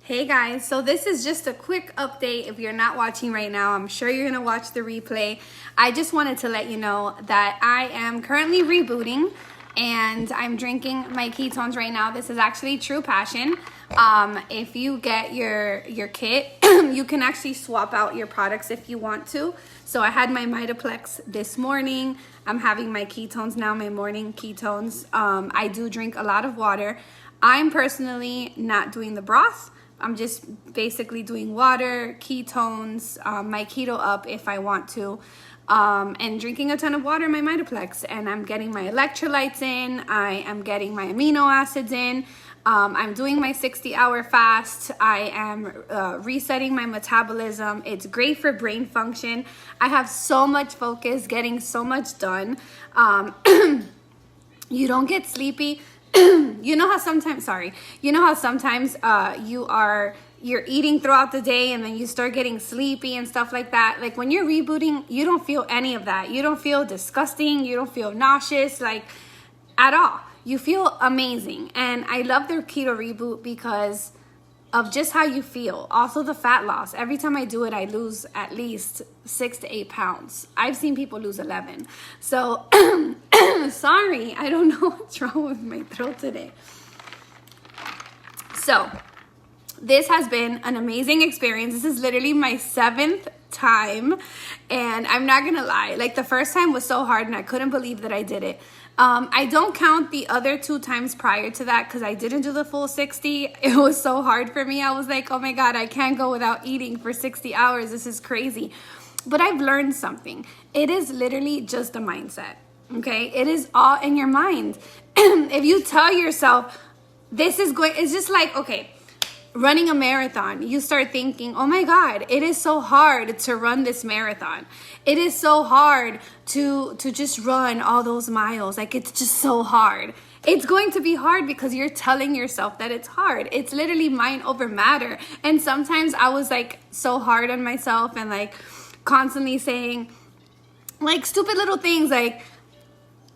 Hey guys, so this is just a quick update. If you're not watching right now, I'm sure you're gonna watch the replay. I just wanted to let you know that I am currently rebooting and I'm drinking my ketones right now. This is actually True Passion. If you get your kit, you can actually swap out your products if you want to. So I had my Mitoplex this morning. I'm having my ketones now, my morning ketones. I do drink a lot of water. I'm personally not doing the broth. I'm just basically doing water, ketones, my keto up if I want to, and drinking a ton of water in my Mitoplex. And I'm getting my electrolytes in. I am getting my amino acids in. I'm doing my 60-hour fast. I am resetting my metabolism. It's great for brain function. I have so much focus, getting so much done. You don't get sleepy. You know how sometimes you're eating throughout the day and then you start getting sleepy and stuff like that. Like when you're rebooting, you don't feel any of that. You don't feel disgusting. You don't feel nauseous, like at all. You feel amazing. And I love the keto reboot because of just how you feel. Also the fat loss. Every time I do it, I lose at least 6 to 8 pounds. I've seen people lose 11. So sorry, I don't know what's wrong with my throat today. So this has been an amazing experience. This is literally my 7th time. And I'm not gonna lie, like the first time was so hard and I couldn't believe that I did it. I don't count the other 2 times prior to that because I didn't do the full 60. It was so hard for me. I was like, oh my God, I can't go without eating for 60 hours. This is crazy. But I've learned something. It is literally just a mindset, okay? It is all in your mind. If you tell yourself, it's just like, okay, running a marathon, you start thinking, oh my God, it is so hard to run this marathon. It is so hard to just run all those miles. Like it's just so hard. It's going to be hard because you're telling yourself that it's hard. It's literally mind over matter. And sometimes I was like so hard on myself and like constantly saying like stupid little things like,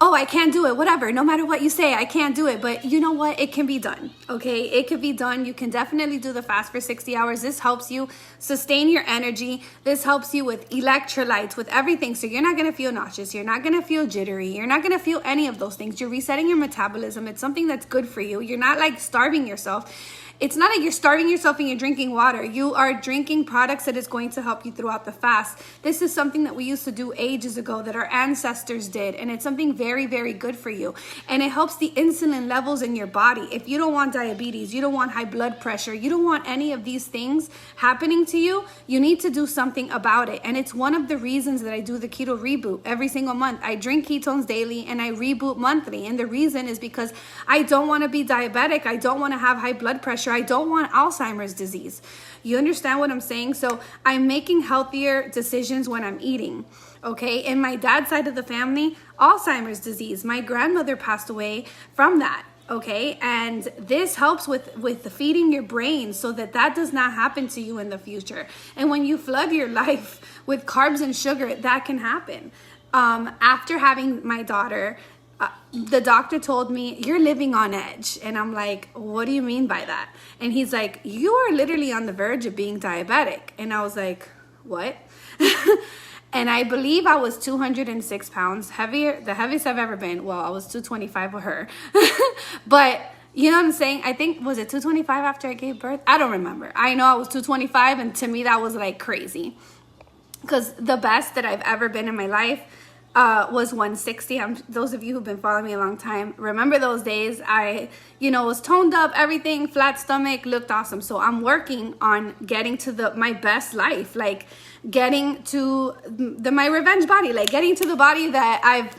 oh, I can't do it, whatever. No matter what you say, I can't do it. But you know what? It can be done, okay? It can be done. You can definitely do the fast for 60 hours. This helps you sustain your energy. This helps you with electrolytes, with everything. So you're not going to feel nauseous. You're not going to feel jittery. You're not going to feel any of those things. You're resetting your metabolism. It's something that's good for you. You're not like starving yourself. It's not like you're starving yourself and you're drinking water. You are drinking products that is going to help you throughout the fast. This is something that we used to do ages ago that our ancestors did. And it's something very, very good for you. And it helps the insulin levels in your body. If you don't want diabetes, you don't want high blood pressure, you don't want any of these things happening to you, you need to do something about it. And it's one of the reasons that I do the keto reboot every single month. I drink ketones daily and I reboot monthly. And the reason is because I don't want to be diabetic. I don't want to have high blood pressure. I don't want Alzheimer's disease. You understand what I'm saying? So I'm making healthier decisions when I'm eating. Okay. In my dad's side of the family, Alzheimer's disease. My grandmother passed away from that. Okay. And this helps with feeding your brain so that does not happen to you in the future. And when you flood your life with carbs and sugar, that can happen. After having my daughter, the doctor told me, you're living on edge. And I'm like, what do you mean by that? And he's like, you are literally on the verge of being diabetic. And I was like, what? And I believe I was 206 pounds, heavier, the heaviest I've ever been. Well, I was 225 with her. But you know what I'm saying? I think, was it 225 after I gave birth? I don't remember. I know I was 225 and to me that was like crazy. Because the best that I've ever been in my life was 160. Those of you who've been following me a long time remember those days. I, was toned up, everything, flat stomach, looked awesome. So I'm working on getting to my best life, like getting to my revenge body, like getting to the body that I've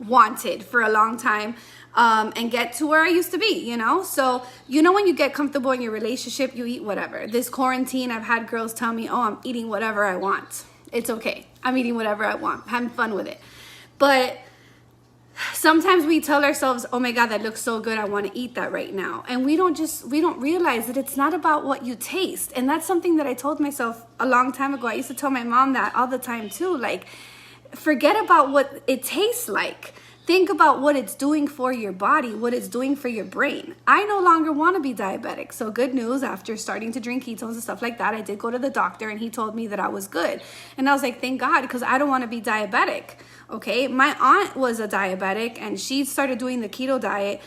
wanted for a long time. And get to where I used to be, So, when you get comfortable in your relationship, you eat whatever. This quarantine, I've had girls tell me, oh, I'm eating whatever I want. It's okay. I'm eating whatever I want. I'm having fun with it. But sometimes we tell ourselves, oh my God, that looks so good. I want to eat that right now. And we don't realize that it's not about what you taste. And that's something that I told myself a long time ago. I used to tell my mom that all the time too. Like, forget about what it tastes like. Think about what it's doing for your body, what it's doing for your brain. I no longer want to be diabetic. So good news, after starting to drink ketones and stuff like that, I did go to the doctor and he told me that I was good. And I was like, thank God, because I don't want to be diabetic. Okay, my aunt was a diabetic and she started doing the keto diet.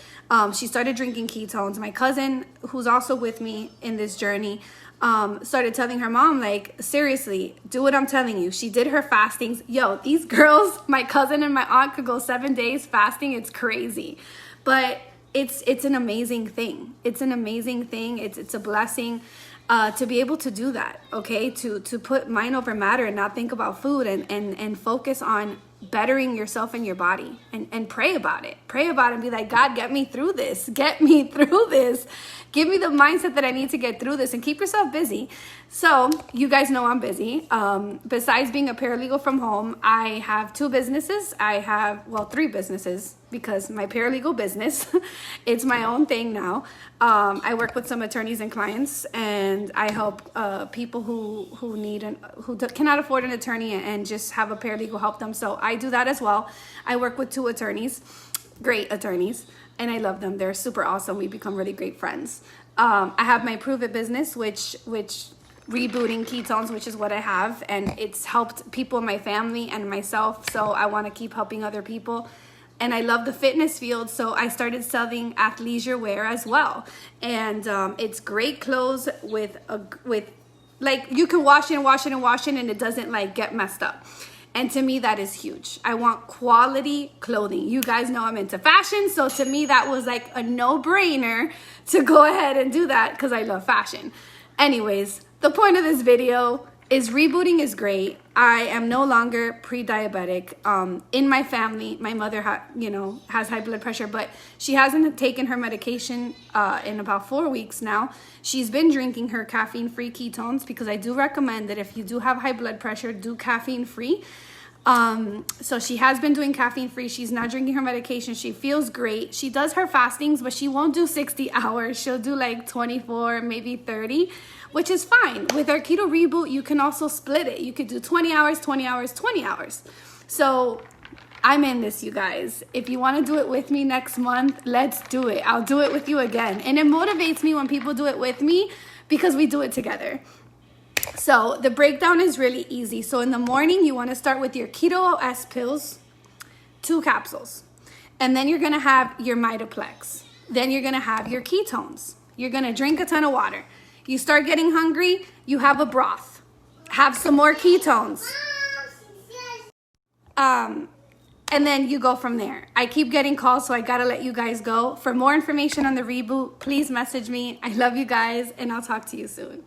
She started drinking ketones. My cousin, who's also with me in this journey, started telling her mom, like, seriously, do what I'm telling you. She did her fastings. Yo, these girls, my cousin and my aunt, could go 7 days fasting. It's crazy. But it's an amazing thing. It's an amazing thing. It's a blessing to be able to do that, okay? To put mind over matter and not think about food and focus on bettering yourself and your body and pray about it. Pray about it and be like, God, get me through this. Get me through this. Give me the mindset that I need to get through this, and keep yourself busy. So you guys know I'm busy. Besides being a paralegal from home, I have 2 businesses. I have, well, 3 businesses, because my paralegal business, it's my own thing now. I work with some attorneys and clients, and I help people who need who cannot afford an attorney and just have a paralegal help them. So I do that as well. I work with 2 attorneys, great attorneys, and I love them. They're super awesome. We become really great friends. I have my Prove It business, which rebooting ketones, which is what I have, and it's helped people in my family and myself. So I want to keep helping other people. And I love the fitness field, so I started selling athleisure wear as well. And it's great clothes with like, you can wash it and wash it and wash it, and it doesn't like get messed up. And to me, that is huge. I want quality clothing. You guys know I'm into fashion, so to me, that was like a no-brainer to go ahead and do that, because I love fashion. Anyways, the point of this video is rebooting is great. I am no longer pre-diabetic. In my family, my mother has high blood pressure, but she hasn't taken her medication in about 4 weeks now. She's been drinking her caffeine-free ketones, because I do recommend that if you do have high blood pressure, do caffeine-free. So she has been doing caffeine-free. She's not drinking her medication. She feels great. She does her fastings, but she won't do 60 hours. She'll do like 24, maybe 30, which is fine. With our keto reboot, you can also split it. You could do 20 hours, 20 hours, 20 hours. So I'm in this, you guys. If you want to do it with me next month, let's do it. I'll do it with you again. And it motivates me when people do it with me, because we do it together. So the breakdown is really easy. So in the morning, you want to start with your Keto OS pills, 2 capsules. And then you're going to have your Mitoplex. Then you're going to have your ketones. You're going to drink a ton of water. You start getting hungry, you have a broth. Have some more ketones. And then you go from there. I keep getting calls, so I gotta let you guys go. For more information on the reboot, please message me. I love you guys, and I'll talk to you soon.